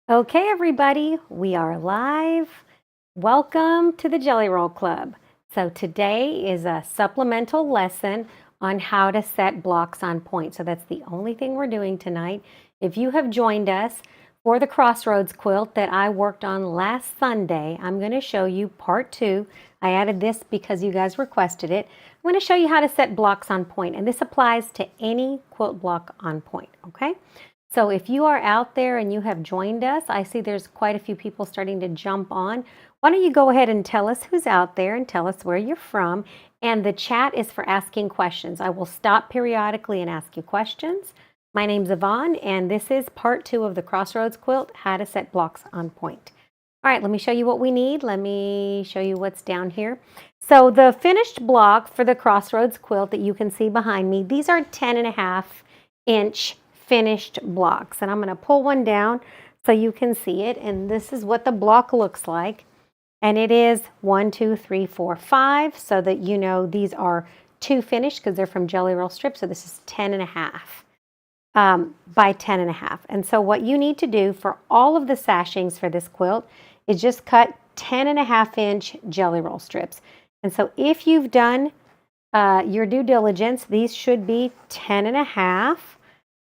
Okay, everybody, we are live. Welcome to the Jelly Roll Club. So today is a supplemental lesson on how to set blocks on point. So that's the only thing we're doing tonight. If you have joined us for the Crossroads quilt that I worked on last Sunday, I'm going to show you part 2. I added this because you guys requested it. I'm going to show you how to set blocks on point, and this applies to any quilt block on point, okay? So if you are out there and you have joined us, I see there's quite a few people starting to jump on. Why don't you go ahead and tell us who's out there and tell us where you're from. And the chat is for asking questions. I will stop periodically and ask you questions. My name's Yvonne, and this is part 2 of the Crossroads quilt, how to set blocks on point. All right, let me show you what we need. Let me show you what's down here. So the finished block for the Crossroads quilt that you can see behind me, these are 10.5-inch finished blocks, and I'm going to pull one down so you can see it. And this is what the block looks like, and it is 1, 2, 3, 4, 5, so that you know these are 2 finished because they're from Jelly Roll strips. So this is 10.5 by 10.5. And so what you need to do for all of the sashings for this quilt is just cut 10.5-inch Jelly Roll strips. And so if you've done your due diligence, these should be 10.5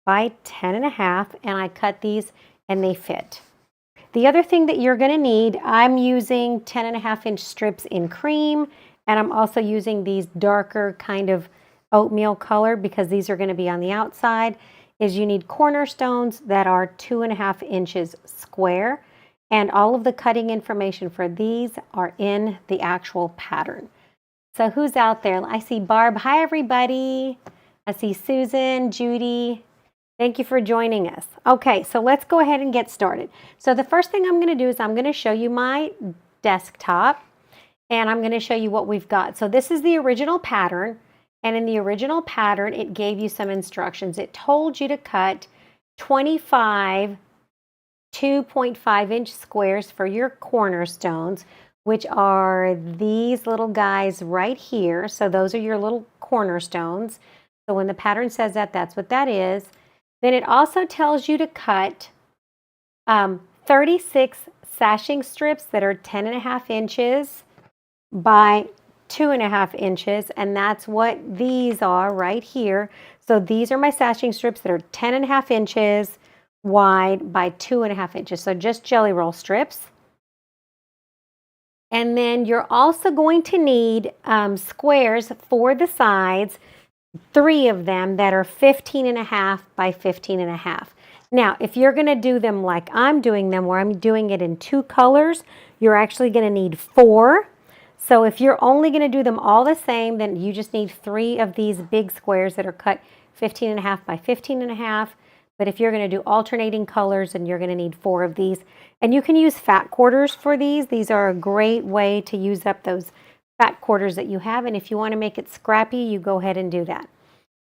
by 10.5, and I cut these and they fit. The other thing that you're going to need, I'm using 10.5-inch strips in cream, and I'm also using these darker kind of oatmeal color because these are going to be on the outside, is you need cornerstones that are 2.5 inches square, and all of the cutting information for these are in the actual pattern. So who's out there? I see Barb. Hi, everybody. I see Susan, Judy. Thank you for joining us. Okay, so let's go ahead and get started. So the first thing I'm going to do is I'm going to show you my desktop, and I'm going to show you what we've got. So this is the original pattern, and in the original pattern, it gave you some instructions. It told you to cut 25 2.5-inch squares for your cornerstones, which are these little guys right here. So those are your little cornerstones. So when the pattern says that, that's what that is. Then it also tells you to cut 36 sashing strips that are 10.5 inches by 2.5 inches, and that's what these are right here. So these are my sashing strips that are 10.5 inches wide by 2.5 inches. So just Jelly Roll strips. And then you're also going to need squares for the sides, 3 of them that are 15.5 by 15.5. Now, if you're going to do them like I'm doing them, where I'm doing it in 2 colors, you're actually going to need 4. So if you're only going to do them all the same, then you just need 3 of these big squares that are cut 15.5 by 15.5. But if you're going to do alternating colors, then you're going to need 4 of these. And you can use fat quarters for these. These are a great way to use up those fat quarters that you have. And if you want to make it scrappy, you go ahead and do that.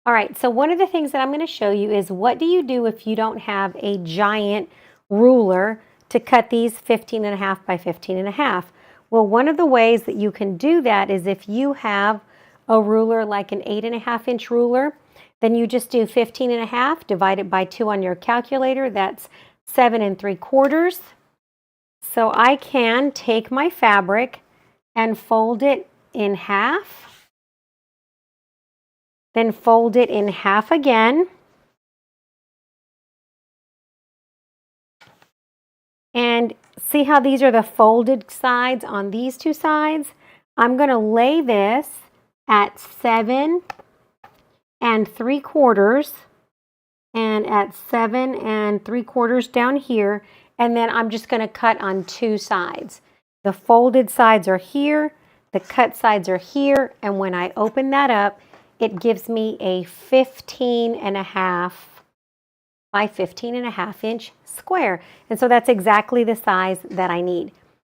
All right, so one of the things that I'm going to show you is what do you do if you don't have a giant ruler to cut these 15.5 by 15.5? Well, one of the ways that you can do that is if you have a ruler like an 8.5-inch ruler, then you just do 15.5 divided by 2 on your calculator. That's 7 3/4. So I can take my fabric and fold it in half, then fold it in half again, and see how these are the folded sides on these 2 sides? I'm going to lay this at 7 3/4 and at 7 3/4 down here, and then I'm just going to cut on 2 sides. The folded sides are here, the cut sides are here, and when I open that up, it gives me a 15.5 by 15.5-inch square. And so that's exactly the size that I need.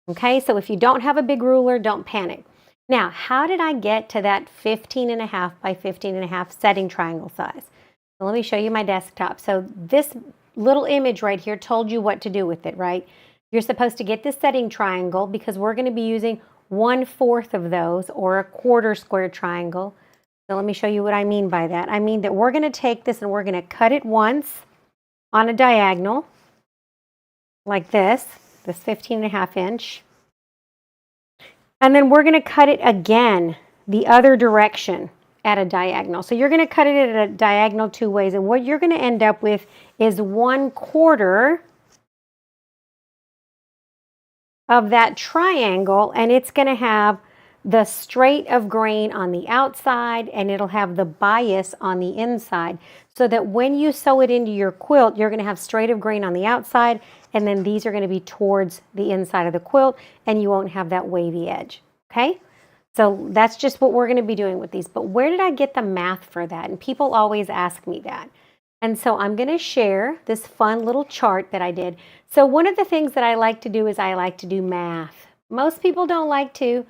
Okay, so if you don't have a big ruler, don't panic. Now, how did I get to that 15.5 by 15.5 setting triangle size? So let me show you my desktop. So this little image right here told you what to do with it, right? You're supposed to get this setting triangle because we're going to be using 1/4 of those, or a quarter square triangle. So let me show you what I mean by that. I mean that we're going to take this and we're going to cut it once on a diagonal like this 15.5 inch. And then we're going to cut it again the other direction at a diagonal. So you're going to cut it at a diagonal 2 ways. And what you're going to end up with is 1/4 of that triangle. And it's going to have the straight of grain on the outside, and it'll have the bias on the inside. So that when you sew it into your quilt, you're going to have straight of grain on the outside, and then these are going to be towards the inside of the quilt, and you won't have that wavy edge, okay? So that's just what we're going to be doing with these. But where did I get the math for that? And people always ask me that. And so I'm going to share this fun little chart that I did. So one of the things that I like to do is I like to do math. Most people don't like to,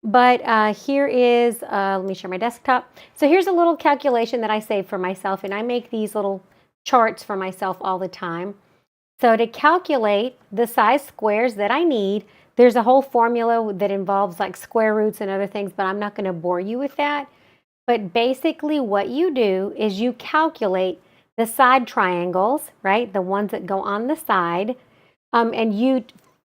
but here is, let me share my desktop. So here's a little calculation that I save for myself, and I make these little charts for myself all the time. So to calculate the size squares that I need, there's a whole formula that involves like square roots and other things, but I'm not going to bore you with that. But basically what you do is you calculate the side triangles, right? The ones that go on the side, and you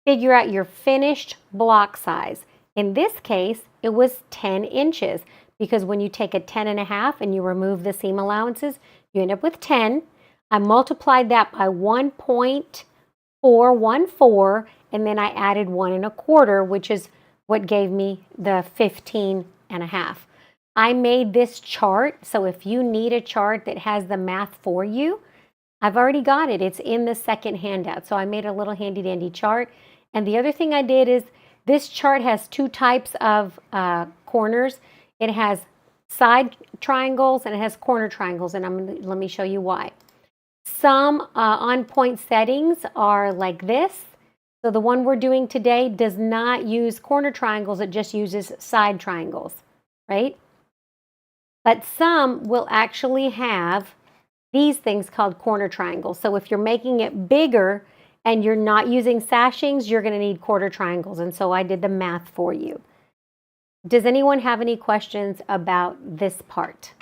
figure out your finished block size. In this case, it was 10 inches because when you take a 10.5 and you remove the seam allowances, you end up with 10. I multiplied that by 1.414, and then I added 1.25, which is what gave me the 15.5. I made this chart, so if you need a chart that has the math for you, I've already got it. It's in the second handout. So I made a little handy dandy chart. And the other thing I did is this chart has 2 types of corners. It has side triangles and it has corner triangles, and let me show you why. Some on-point settings are like this. So the one we're doing today does not use corner triangles, it just uses side triangles, right? But some will actually have these things called corner triangles. So if you're making it bigger and you're not using sashings, you're going to need quarter triangles. And so I did the math for you. Does anyone have any questions about this part?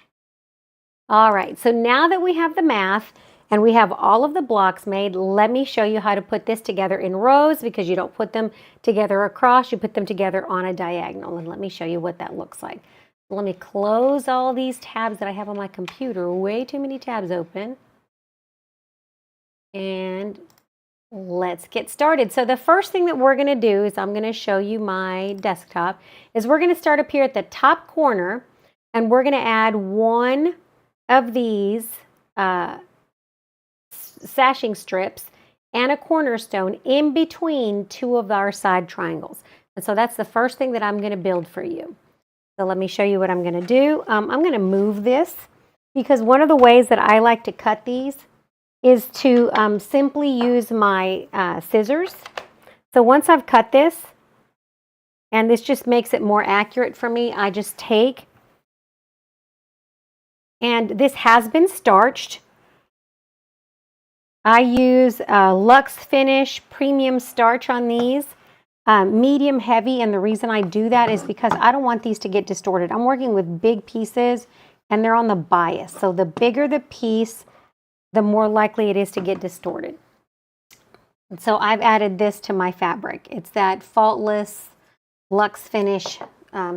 All right, so now that we have the math and we have all of the blocks made, let me show you how to put this together in rows, because you don't put them together across, you put them together on a diagonal. And let me show you what that looks like. Let me close all these tabs that I have on my computer. Way too many tabs open. And let's get started. So the first thing that we're going to do is I'm going to show you my desktop. Is we're going to start up here at the top corner, and we're going to add one of these sashing strips and a cornerstone in between 2 of our side triangles. And so that's the first thing that I'm going to build for you. So let me show you what I'm going to do. I'm going to move this because one of the ways that I like to cut these is to simply use my scissors. So once I've cut this, and this just makes it more accurate for me, I just take, and this has been starched. I use Luxe Finish Premium Starch on these. Medium heavy, and the reason I do that is because I don't want these to get distorted. I'm working with big pieces and they're on the bias. So the bigger the piece, the more likely it is to get distorted. And so I've added this to my fabric. It's that Faultless Luxe Finish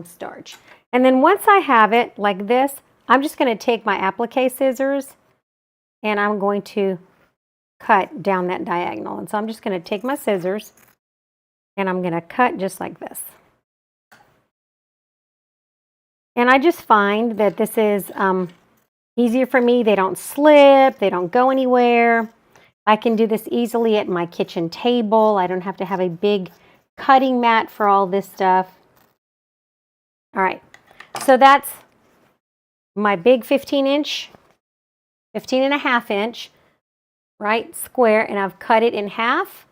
starch. And then once I have it like this, I'm just going to take my applique scissors and I'm going to cut down that diagonal. And so I'm just going to take my scissors and I'm going to cut just like this. And I just find that this is easier for me. They don't slip. They don't go anywhere. I can do this easily at my kitchen table. I don't have to have a big cutting mat for all this stuff. All right. So that's my big 15-inch, 15.5 inch, right, square, and I've cut it in half.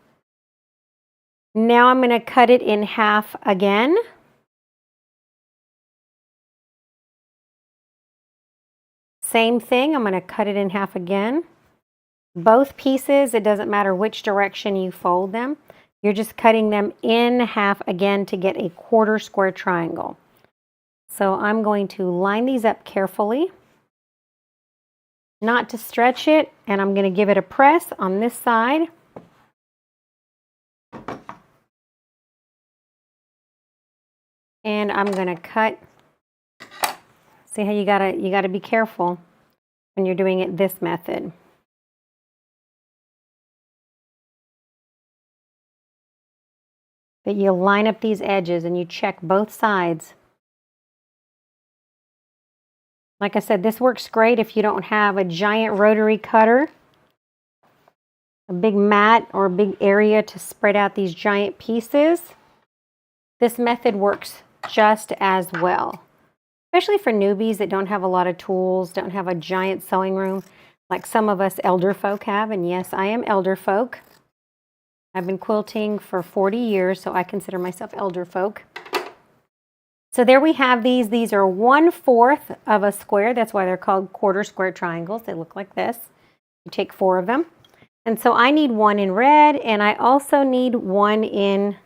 Now I'm going to cut it in half again. Same thing, I'm going to cut it in half again. Both pieces, it doesn't matter which direction you fold them. You're just cutting them in half again to get a quarter square triangle. So I'm going to line these up carefully, not to stretch it, and I'm going to give it a press on this side. And I'm going to cut. See how you gotta be careful when you're doing it this method. That you line up these edges and you check both sides. Like I said, this works great if you don't have a giant rotary cutter, a big mat or a big area to spread out these giant pieces. This method works just as well, especially for newbies that don't have a lot of tools, don't have a giant sewing room like some of us elder folk have. And yes, I am elder folk. I've been quilting for 40 years, so I consider myself elder folk. So there we have these. These are 1/4 of a square. That's why they're called quarter square triangles. They look like this. You take 4 of them. And so I need one in red, and I also need one in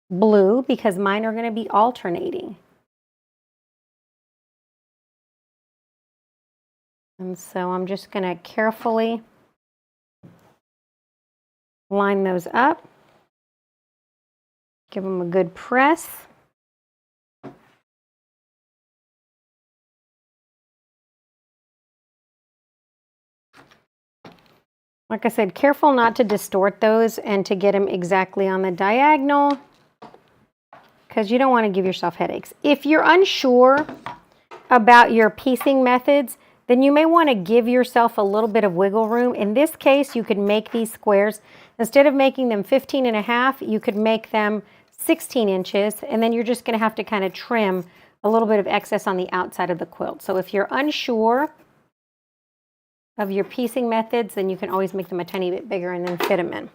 blue because mine are going to be alternating. And so I'm just going to carefully line those up. Give them a good press. Like I said, careful not to distort those and to get them exactly on the diagonal because you don't want to give yourself headaches. If you're unsure about your piecing methods, then you may want to give yourself a little bit of wiggle room. In this case, you could make these squares. Instead of making them 15.5, you could make them 16 inches, and then you're just going to have to kind of trim a little bit of excess on the outside of the quilt. So if you're unsure of your piecing methods, then you can always make them a tiny bit bigger and then fit them in.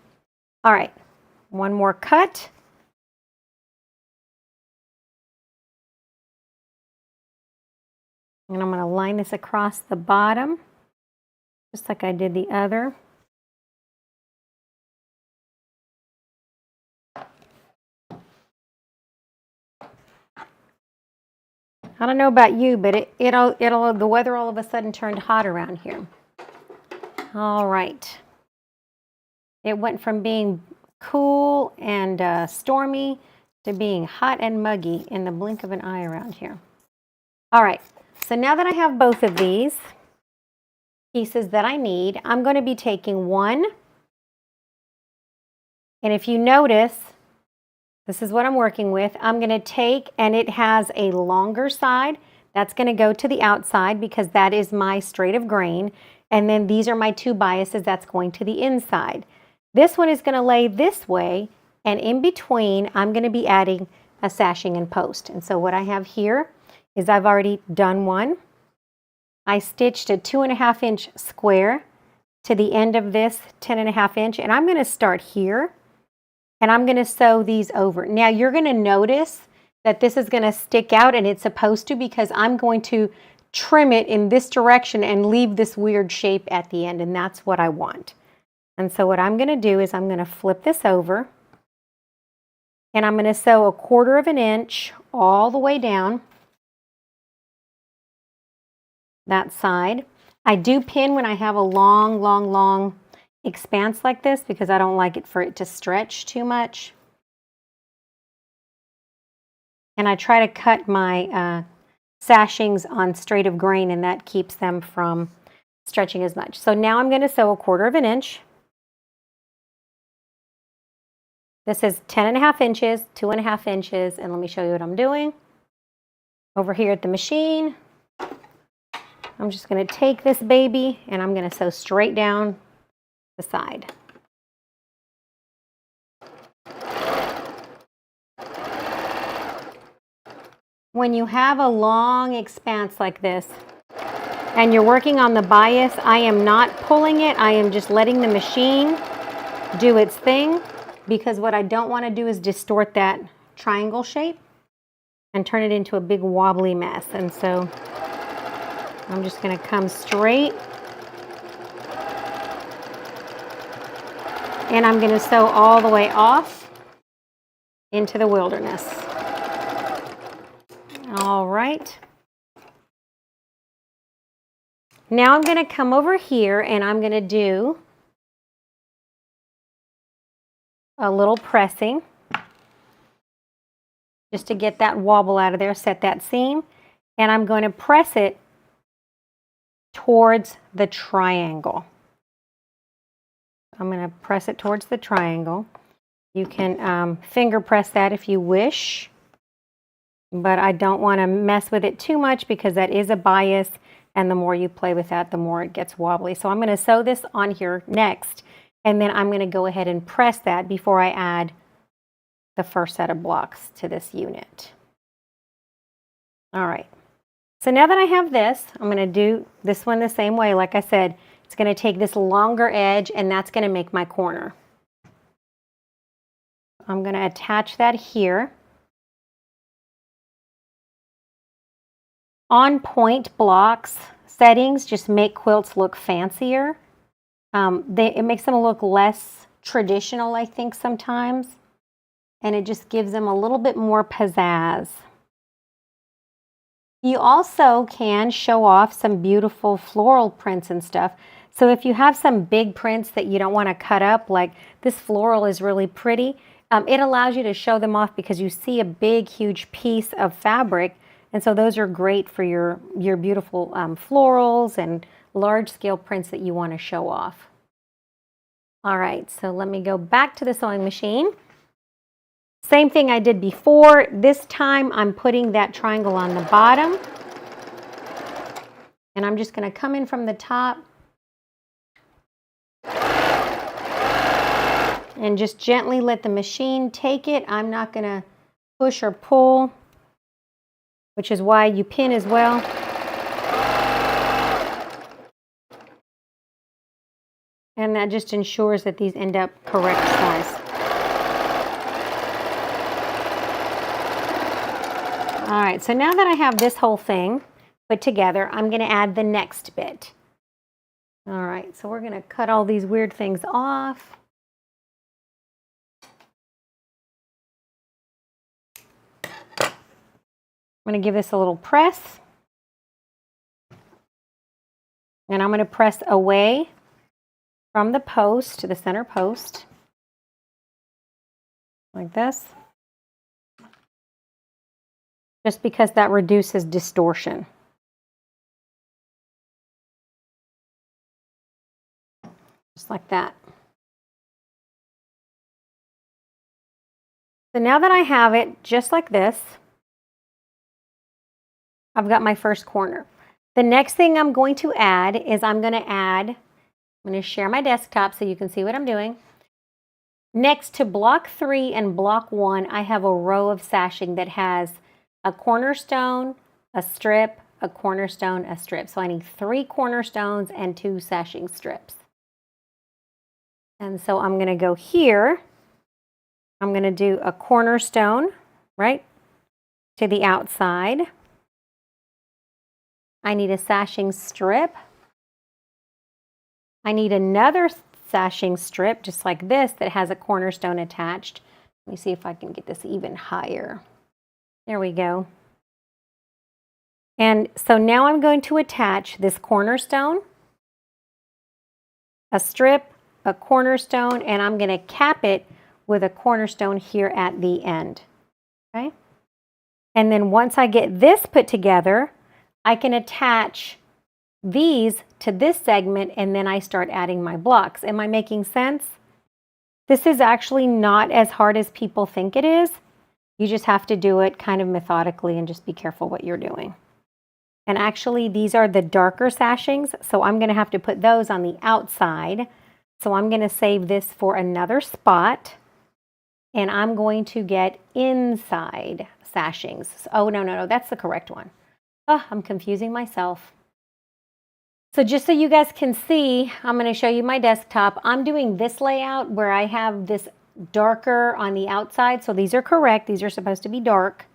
All right, one more cut. And I'm going to line this across the bottom, just like I did the other. I don't know about you, but the weather all of a sudden turned hot around here. All right. It went from being cool and stormy to being hot and muggy in the blink of an eye around here. All right. So now that I have both of these pieces that I need, I'm going to be taking one. And if you notice, this is what I'm working with. I'm going to take, and it has a longer side. That's going to go to the outside because that is my straight of grain. And then these are my 2 biases. That's going to the inside. This one is going to lay this way. And in between, I'm going to be adding a sashing and post. And so what I have here is I've already done one. I stitched a 2.5 inch square to the end of this 10.5 inch. And I'm going to start here. And I'm going to sew these over. Now you're going to notice that this is going to stick out, and it's supposed to because I'm going to trim it in this direction and leave this weird shape at the end, and that's what I want. And so what I'm going to do is I'm going to flip this over, and I'm going to sew 1/4 inch all the way down that side. I do pin when I have a long expanse like this because I don't like it for it to stretch too much. And I try to cut my sashings on straight of grain, and that keeps them from stretching as much. So now I'm going to sew 1/4 inch. This is 10.5 inches, 2.5 inches, and let me show you what I'm doing. Over here at the machine, I'm just going to take this baby and I'm going to sew straight down the side. When you have a long expanse like this and you're working on the bias, I am not pulling it. I am just letting the machine do its thing because what I don't want to do is distort that triangle shape and turn it into a big wobbly mess. And so I'm just going to come straight and I'm going to sew all the way off into the wilderness. All right. Now I'm going to come over here and I'm going to do a little pressing. just to get that wobble out of there, set that seam, and I'm going to press it towards the triangle. I'm going to press it towards the triangle. You can finger press that if you wish, but I don't want to mess with it too much because that is a bias, and the more you play with that, the more it gets wobbly. So I'm going to sew this on here next, and then I'm going to go ahead and press that before I add the first set of blocks to this unit. All right. So now that I have this, I'm going to do this one the same way. Like I said, it's going to take this longer edge, and that's going to make my corner. I'm going to attach that here. On point blocks settings just make quilts look fancier. It makes them look less traditional, I think, sometimes. And it just gives them a little bit more pizzazz. You also can show off some beautiful floral prints and stuff. So if you have some big prints that you don't want to cut up, like this floral is really pretty, it allows you to show them off because you see a big, huge piece of fabric. And so those are great for your beautiful florals and large-scale prints that you want to show off. All right, so let me go back to the sewing machine. Same thing I did before. This time I'm putting that triangle on the bottom. And I'm just going to come in from the top and just gently let the machine take it. I'm not going to push or pull, which is why you pin as well. And that just ensures that these end up correct size. All right, so now that I have this whole thing put together, I'm going to add the next bit. All right, so we're going to cut all these weird things off. I'm going to give this a little press. And I'm going to press away from the post to the center post, like this, just because that reduces distortion. Just like that. So now that I have it just like this, I've got my first corner. The next thing I'm going to add is I'm going to share my desktop so you can see what I'm doing. Next to block 3 and block 1, I have a row of sashing that has a cornerstone, a strip, a cornerstone, a strip. So I need 3 cornerstones and 2 sashing strips. And so I'm going to go here. I'm going to do a cornerstone right to the outside. I need a sashing strip. I need another sashing strip just like this that has a cornerstone attached. Let me see if I can get this even higher. There we go. And so now I'm going to attach this cornerstone, a strip, a cornerstone, and I'm going to cap it with a cornerstone here at the end. Okay? And then once I get this put together, I can attach these to this segment, and then I start adding my blocks. Am I making sense? This is actually not as hard as people think it is. You just have to do it kind of methodically and just be careful what you're doing. And actually, these are the darker sashings, so I'm going to have to put those on the outside. So I'm going to save this for another spot, and I'm going to get inside sashings. Oh, no, that's the correct one. Oh, I'm confusing myself. So just so you guys can see, I'm going to show you my desktop. I'm doing this layout where I have this darker on the outside. So these are correct. These are supposed to be dark.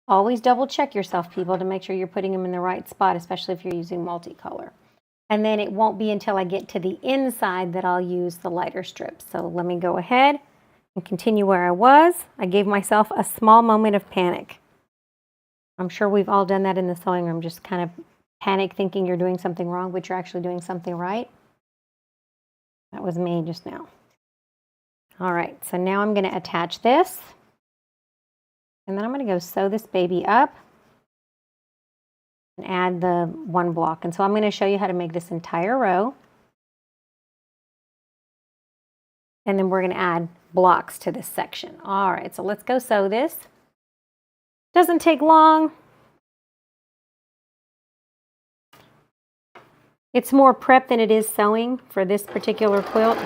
Always double check yourself, people, to make sure you're putting them in the right spot, especially if you're using multicolor. And then it won't be until I get to the inside that I'll use the lighter strips. So let me go ahead and continue where I was. I gave myself a small moment of panic. I'm sure we've all done that in the sewing room, just kind of panic thinking you're doing something wrong, but you're actually doing something right. That was me just now. All right, so now I'm going to attach this. And then I'm going to go sew this baby up and add the one block. And so I'm going to show you how to make this entire row. And then we're going to add blocks to this section. All right, so let's go sew this. Doesn't take long. It's more prep than it is sewing for this particular quilt.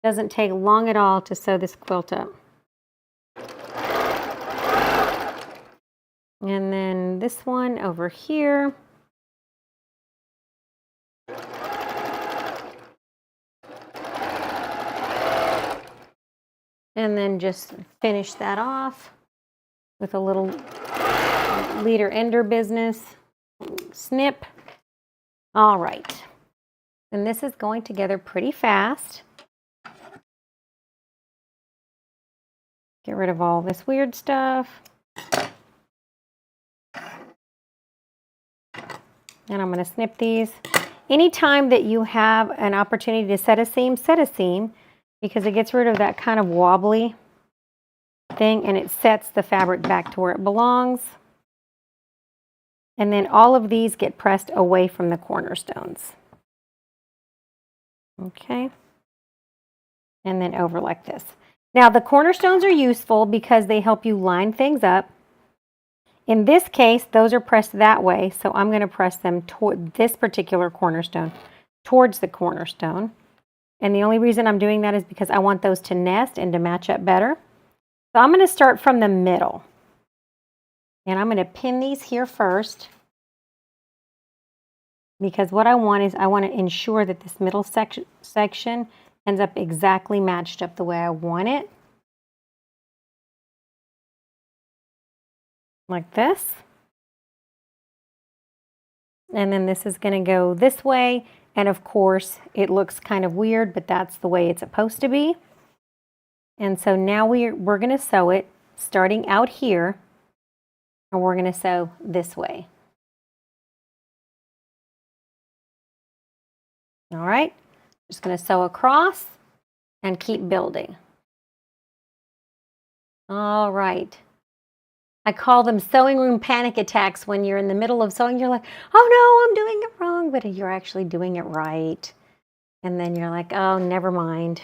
Doesn't take long at all to sew this quilt up. And then this one over here. And then just finish that off with a little leader ender business. Snip. All right. And this is going together pretty fast. Get rid of all this weird stuff. And I'm going to snip these. Anytime that you have an opportunity to set a seam, because it gets rid of that kind of wobbly thing and it sets the fabric back to where it belongs. And then all of these get pressed away from the cornerstones. Okay. And then over like this. Now the cornerstones are useful because they help you line things up. In this case, those are pressed that way, so I'm going to press them toward this particular cornerstone, towards the cornerstone. And the only reason I'm doing that is because I want those to nest and to match up better. So I'm going to start from the middle. And I'm going to pin these here first. Because what I want is I want to ensure that this middle section ends up exactly matched up the way I want it. Like this. And then this is going to go this way. And of course, it looks kind of weird, but that's the way it's supposed to be. And so now we're going to sew it starting out here. And we're going to sew this way. All right. Just going to sew across and keep building. All right. I call them sewing room panic attacks when you're in the middle of sewing. You're like, oh no, I'm doing it wrong, but you're actually doing it right. And then you're like, oh, never mind.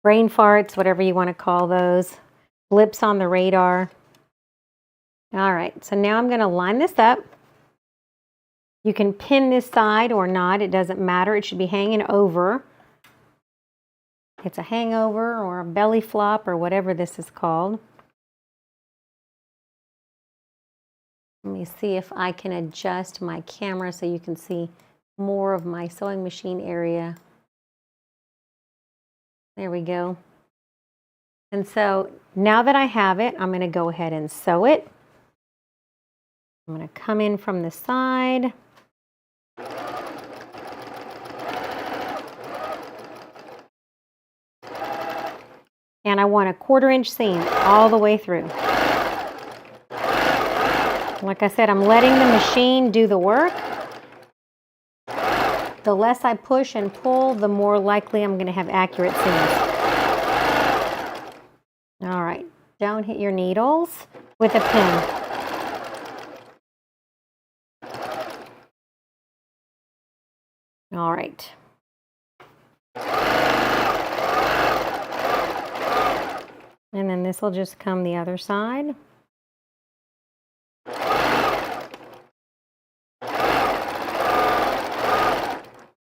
Brain farts, whatever you want to call those. Blips on the radar. All right, so now I'm going to line this up. You can pin this side or not. It doesn't matter. It should be hanging over. It's a hangover or a belly flop or whatever this is called. Let me see if I can adjust my camera so you can see more of my sewing machine area. There we go. And so now that I have it, I'm going to go ahead and sew it. I'm going to come in from the side. And I want a 1/4 inch seam all the way through. Like I said, I'm letting the machine do the work. The less I push and pull, the more likely I'm going to have accurate seams. All right, don't hit your needles with a pin. All right. And then this will just come the other side.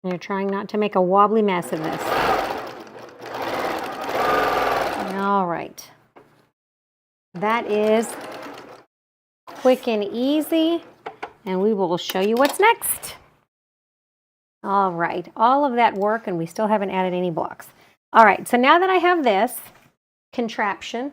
And you're trying not to make a wobbly mess of this. All right. That is quick and easy, and we will show you what's next. All right, all of that work, and we still haven't added any blocks. All right, so now that I have this contraption,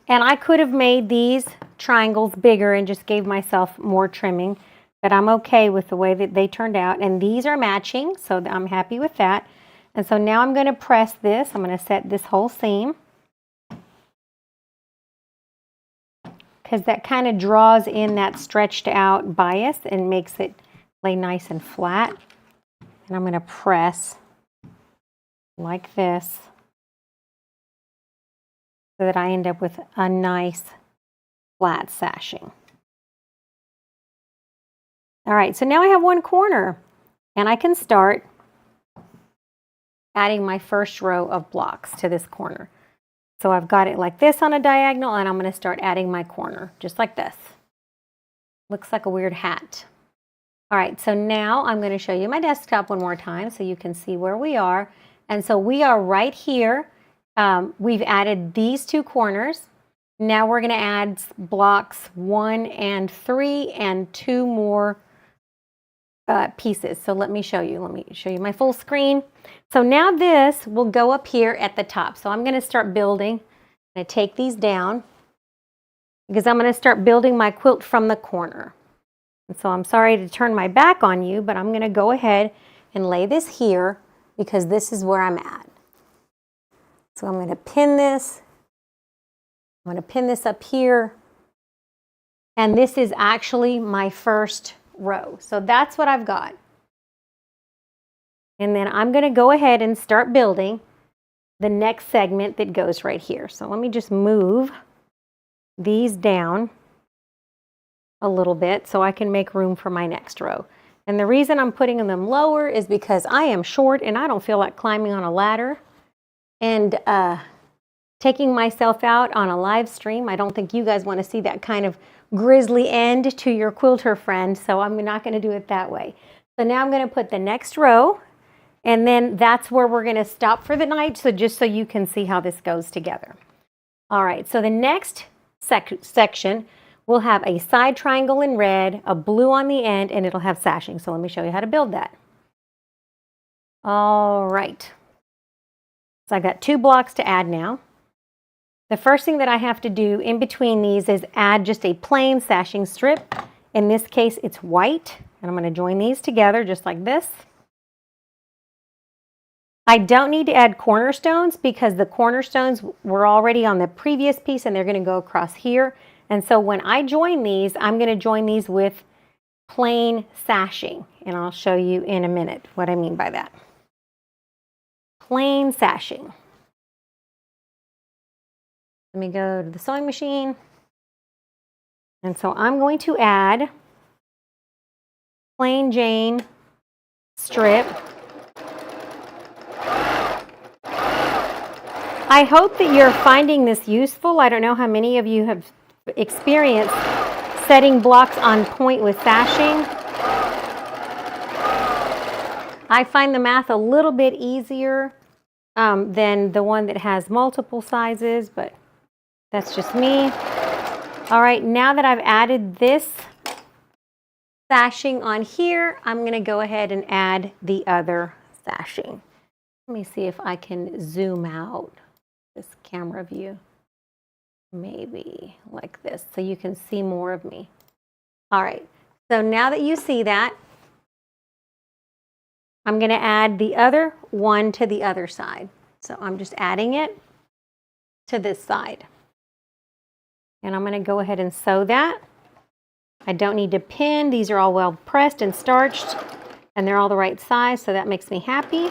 and I could have made these triangles bigger and just gave myself more trimming, but I'm okay with the way that they turned out. And these are matching, so I'm happy with that. And so now I'm going to press this. I'm going to set this whole seam, because that kind of draws in that stretched out bias and makes it lay nice and flat. And I'm going to press like this so that I end up with a nice flat sashing. All right, so now I have one corner and I can start adding my first row of blocks to this corner. So I've got it like this on a diagonal and I'm going to start adding my corner just like this. Looks like a weird hat. All right, so now I'm going to show you my desktop one more time so you can see where we are. And so we are right here. We've added these two corners. Now we're going to add blocks 1 and 3 and 2 more pieces. So let me show you. Let me show you my full screen. So now this will go up here at the top. So I'm going to start building. I'm going to take these down because I'm going to start building my quilt from the corner. And so I'm sorry to turn my back on you, but I'm going to go ahead and lay this here because this is where I'm at. So I'm going to pin this. I'm going to pin this up here. And this is actually my first row. So that's what I've got. And then I'm going to go ahead and start building the next segment that goes right here. So let me just move these down a little bit so I can make room for my next row. And the reason I'm putting them lower is because I am short and I don't feel like climbing on a ladder and taking myself out on a live stream. I don't think you guys want to see that kind of grisly end to your quilter friend, so I'm not going to do it that way. So now I'm going to put the next row, and then that's where we're going to stop for the night, so just so you can see how this goes together. All right, so the next section will have a side triangle in red, a blue on the end, and it'll have sashing. So let me show you how to build that. All right. So I've got 2 blocks to add now. The first thing that I have to do in between these is add just a plain sashing strip. In this case, it's white. And I'm going to join these together just like this. I don't need to add cornerstones because the cornerstones were already on the previous piece and they're going to go across here. And so when I join these, I'm going to join these with plain sashing. And I'll show you in a minute what I mean by that. Plain sashing. Let me go to the sewing machine. And so I'm going to add plain Jane strip. I hope that you're finding this useful. I don't know how many of you have experienced setting blocks on point with sashing. I find the math a little bit easier than the one that has multiple sizes, but that's just me. All right, now that I've added this sashing on here, I'm going to go ahead and add the other sashing. Let me see if I can zoom out this camera view. Maybe like this, so you can see more of me. All right, so now that you see that, I'm going to add the other one to the other side. So I'm just adding it to this side. And I'm going to go ahead and sew that. I don't need to pin. These are all well pressed and starched, and they're all the right size, so that makes me happy.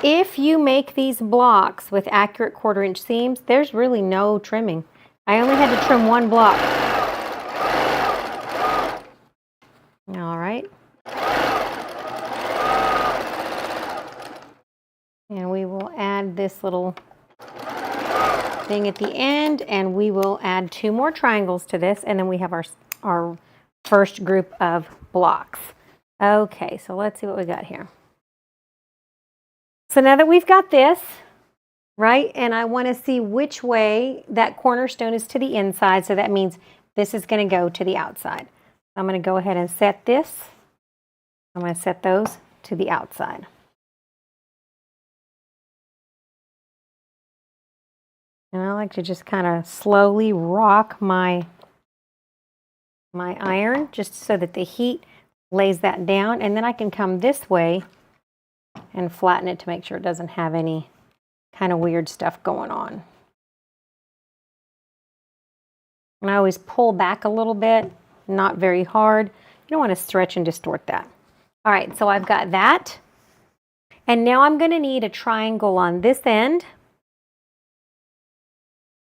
If you make these blocks with accurate 1/4 inch seams, there's really no trimming. I only had to trim 1 block. All right. And we will add this little thing at the end, and we will add 2 more triangles to this, and then we have our first group of blocks. Okay, so let's see what we got here. So now that we've got this, right, and I want to see which way that cornerstone is to the inside, so that means this is going to go to the outside. I'm going to go ahead and set this. I'm going to set those to the outside. And I like to just kind of slowly rock my iron just so that the heat lays that down, and then I can come this way and flatten it to make sure it doesn't have any kind of weird stuff going on. And I always pull back a little bit, not very hard. You don't want to stretch and distort that. All right, so I've got that. And now I'm going to need a triangle on this end.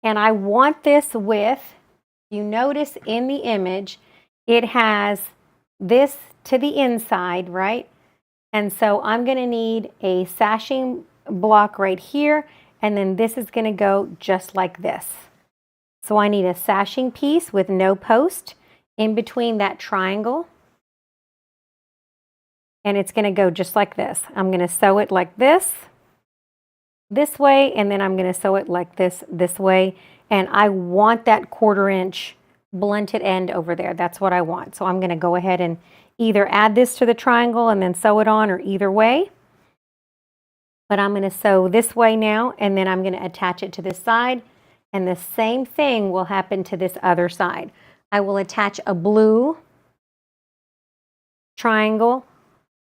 And I want this with, you notice in the image, it has this to the inside, right? And so I'm going to need a sashing block right here, and then this is going to go just like this. So I need a sashing piece with no post in between that triangle. And it's going to go just like this. I'm going to sew it like this way, and then I'm going to sew it like this way. And I want that 1/4 inch blunted end over there. That's what I want. So I'm going to go ahead and either add this to the triangle and then sew it on, or either way. But I'm going to sew this way now, and then I'm going to attach it to this side. And the same thing will happen to this other side. I will attach a blue triangle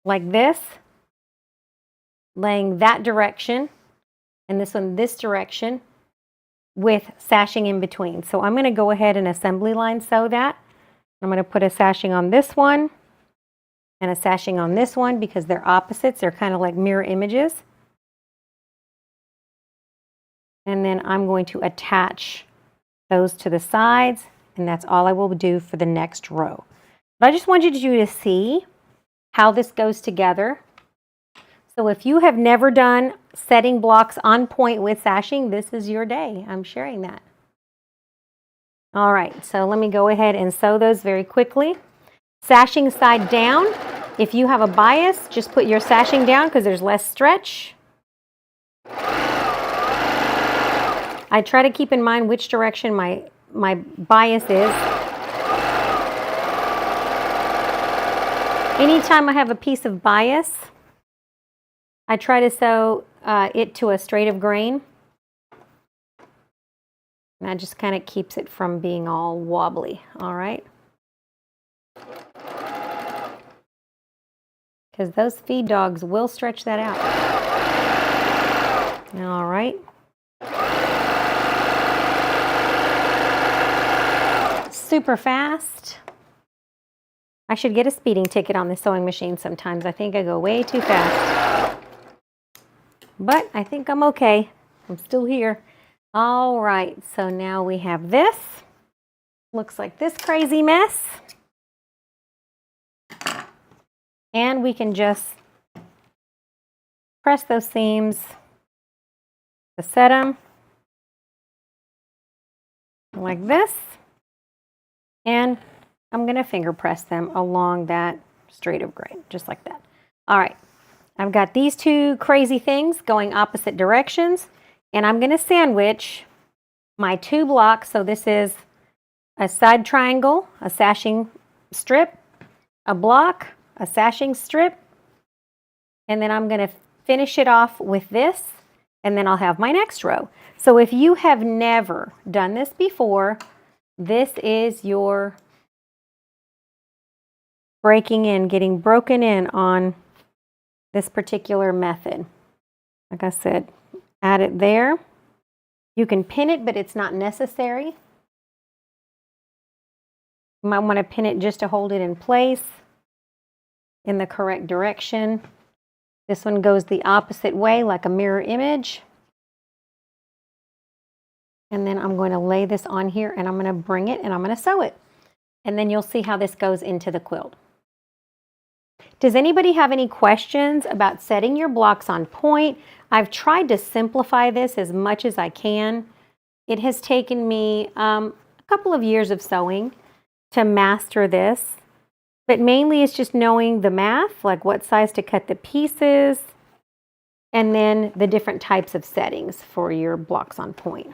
like this, laying that direction, and this one this direction, with sashing in between. So I'm going to go ahead and assembly line sew that. I'm going to put a sashing on this one and a sashing on this one because they're opposites. They're kind of like mirror images. And then I'm going to attach those to the sides, and that's all I will do for the next row. But I just want you to see how this goes together. So if you have never done setting blocks on point with sashing, this is your day. I'm sharing that. All right, so let me go ahead and sew those very quickly. Sashing side down. If you have a bias, just put your sashing down because there's less stretch. I try to keep in mind which direction my bias is. Anytime I have a piece of bias, I try to sew it to a straight of grain. And that just kind of keeps it from being all wobbly, all right? Because those feed dogs will stretch that out. All right. Super fast. I should get a speeding ticket on the sewing machine sometimes. I think I go way too fast. But I think I'm okay. I'm still here. All right, so now we have this. Looks like this crazy mess. And we can just press those seams to set them like this. And I'm going to finger press them along that straight of grain, just like that. All right, I've got these two crazy things going opposite directions, and I'm going to sandwich my two blocks. So this is a side triangle, a sashing strip, a block, a sashing strip, and then I'm going to finish it off with this, and then I'll have my next row. So if you have never done this before, this is your getting broken in on this particular method. Like I said, add it there. You can pin it, but it's not necessary. You might want to pin it just to hold it in place in the correct direction. This one goes the opposite way, like a mirror image. And then I'm going to lay this on here, and I'm going to bring it, and I'm going to sew it. And then you'll see how this goes into the quilt. Does anybody have any questions about setting your blocks on point? I've tried to simplify this as much as I can. It has taken me a couple of years of sewing to master this, but mainly it's just knowing the math, like what size to cut the pieces, and then the different types of settings for your blocks on point.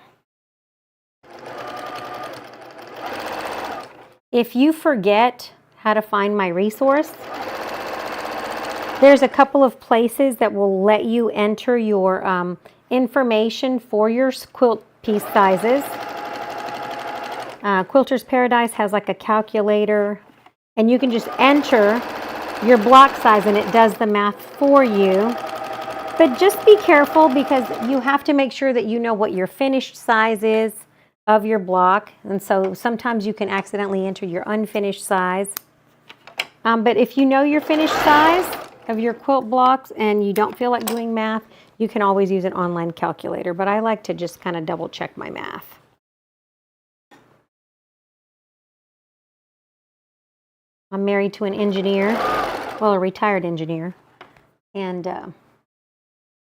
If you forget how to find my resource, there's a couple of places that will let you enter your information for your quilt piece sizes. Quilter's Paradise has like a calculator, and you can just enter your block size and it does the math for you. But just be careful because you have to make sure that you know what your finished size is of your block, and so sometimes you can accidentally enter your unfinished size. But if you know your finished size, of your quilt blocks and you don't feel like doing math, you can always use an online calculator, but I like to just kind of double check my math. I'm married to an engineer, well, a retired engineer, and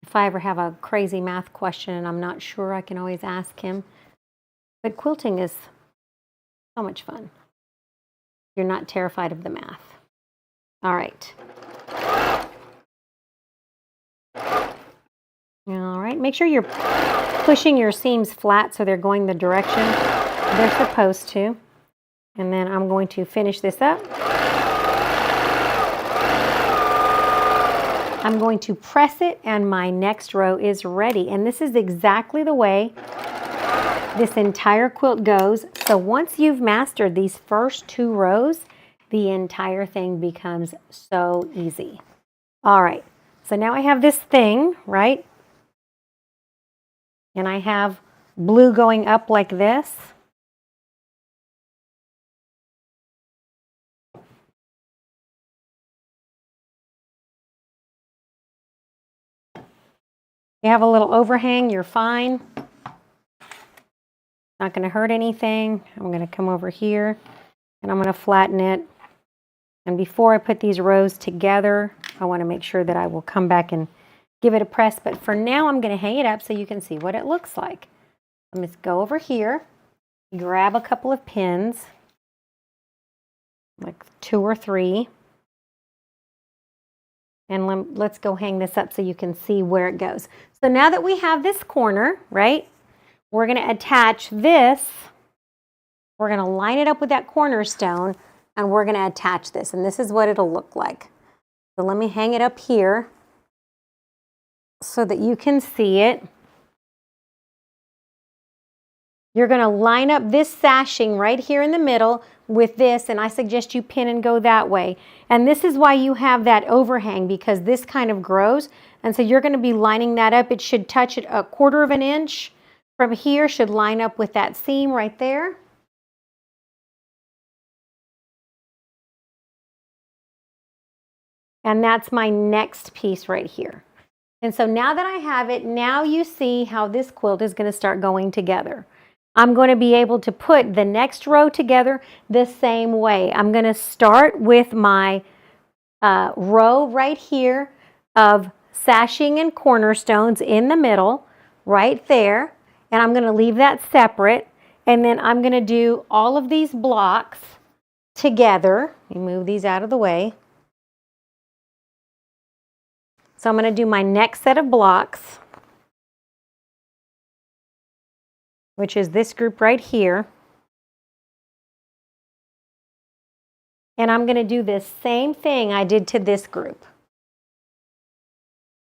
if I ever have a crazy math question and I'm not sure, I can always ask him. But quilting is so much fun. You're not terrified of the math. All right. All right, make sure you're pushing your seams flat so they're going the direction they're supposed to. And then I'm going to finish this up. I'm going to press it and my next row is ready. And this is exactly the way this entire quilt goes. So once you've mastered these first 2 rows, the entire thing becomes so easy. All right, so now I have this thing, right? And I have blue going up like this. You have a little overhang, you're fine. Not going to hurt anything. I'm going to come over here and I'm going to flatten it. And before I put these rows together, I want to make sure that I will come back and give it a press. But for now, I'm going to hang it up so you can see what it looks like. I'm just go over here, grab a couple of pins, like 2 or 3. And let's go hang this up so you can see where it goes. So now that we have this corner, right, we're going to attach this. We're going to line it up with that cornerstone, and we're going to attach this. And this is what it'll look like. So let me hang it up here so that you can see it. You're going to line up this sashing right here in the middle with this, and I suggest you pin and go that way. And this is why you have that overhang, because this kind of grows. And so you're going to be lining that up. It should touch it 1/4 of an inch from here, should line up with that seam right there. And that's my next piece right here. And so now that I have it, now you see how this quilt is going to start going together. I'm going to be able to put the next row together the same way. I'm going to start with my row right here of sashing and cornerstones in the middle, right there. And I'm going to leave that separate. And then I'm going to do all of these blocks together. Let me move these out of the way. So I'm going to do my next set of blocks, which is this group right here. And I'm going to do this same thing I did to this group.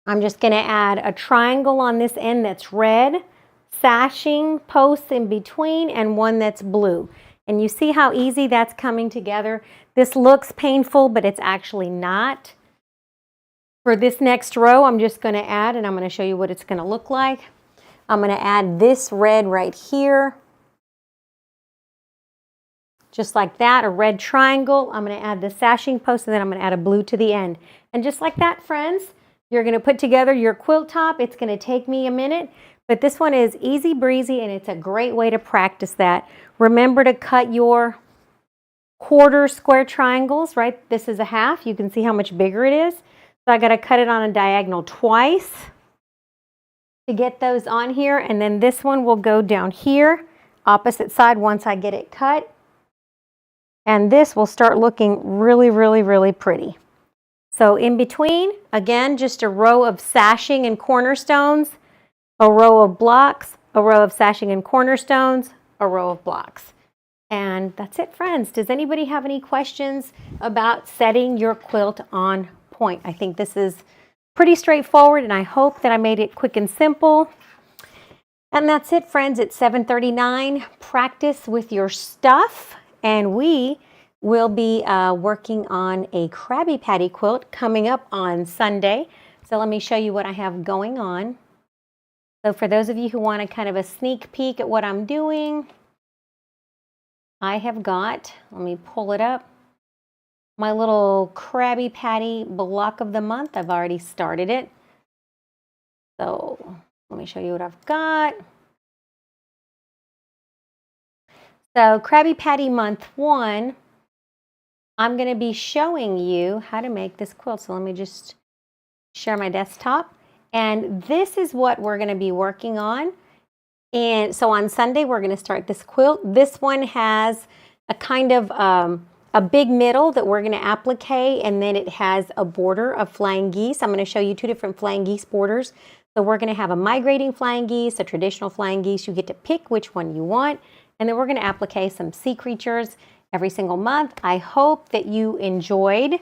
I'm just going to add a triangle on this end that's red, sashing posts in between, and one that's blue. And you see how easy that's coming together? This looks painful, but it's actually not. For this next row, I'm just going to add, and I'm going to show you what it's going to look like. I'm going to add this red right here. Just like that, a red triangle. I'm going to add the sashing post, and then I'm going to add a blue to the end. And just like that, friends, you're going to put together your quilt top. It's going to take me a minute, but this one is easy breezy, and it's a great way to practice that. Remember to cut your 1/4 square triangles, right? This is a 1/2. You can see how much bigger it is. So I got to cut it on a diagonal twice to get those on here. And then this one will go down here, opposite side once I get it cut. And this will start looking really, really, really pretty. So in between, again, just a row of sashing and cornerstones, a row of blocks, a row of sashing and cornerstones, a row of blocks. And that's it, friends. Does anybody have any questions about setting your quilt on point? I think this is pretty straightforward, and I hope that I made it quick and simple. And that's it, friends. It's 7:39. Practice with your stuff, and we will be working on a Krabby Patty quilt coming up on Sunday. So let me show you what I have going on. So for those of you who want a kind of a sneak peek at what I'm doing, I have got, let me pull it up. my little Krabby Patty block of the month. I've already started it. So let me show you what I've got. So Krabby Patty month 1, I'm going to be showing you how to make this quilt. So let me just share my desktop. And this is what we're going to be working on. And so on Sunday, we're going to start this quilt. This one has a kind of a big middle that we're going to applique, and then it has a border of flying geese. I'm going to show you 2 different flying geese borders. So we're going to have a migrating flying geese, a traditional flying geese. You get to pick which one you want. And then we're going to applique some sea creatures every single month. I hope that you enjoyed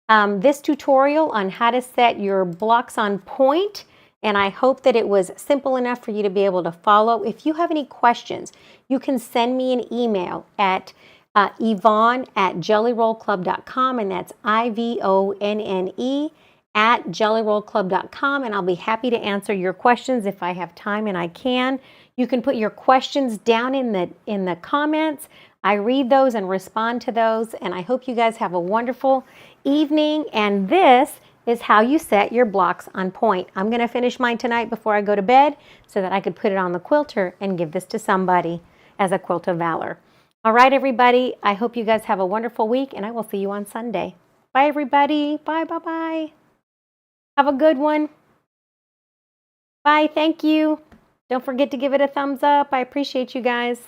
this tutorial on how to set your blocks on point. And I hope that it was simple enough for you to be able to follow. If you have any questions, you can send me an email at Yvonne@jellyrollclub.com, and that's IVONNE @jellyrollclub.com, and I'll be happy to answer your questions if I have time, and I can. You can put your questions down in the comments. I read those and respond to those, and I hope you guys have a wonderful evening. And this is how you set your blocks on point. I'm going to finish mine tonight before I go to bed so that I could put it on the quilter and give this to somebody as a quilt of valor. All right, everybody. I hope you guys have a wonderful week, and I will see you on Sunday. Bye, everybody. Bye, bye, bye. Have a good one. Bye. Thank you. Don't forget to give it a thumbs up. I appreciate you guys.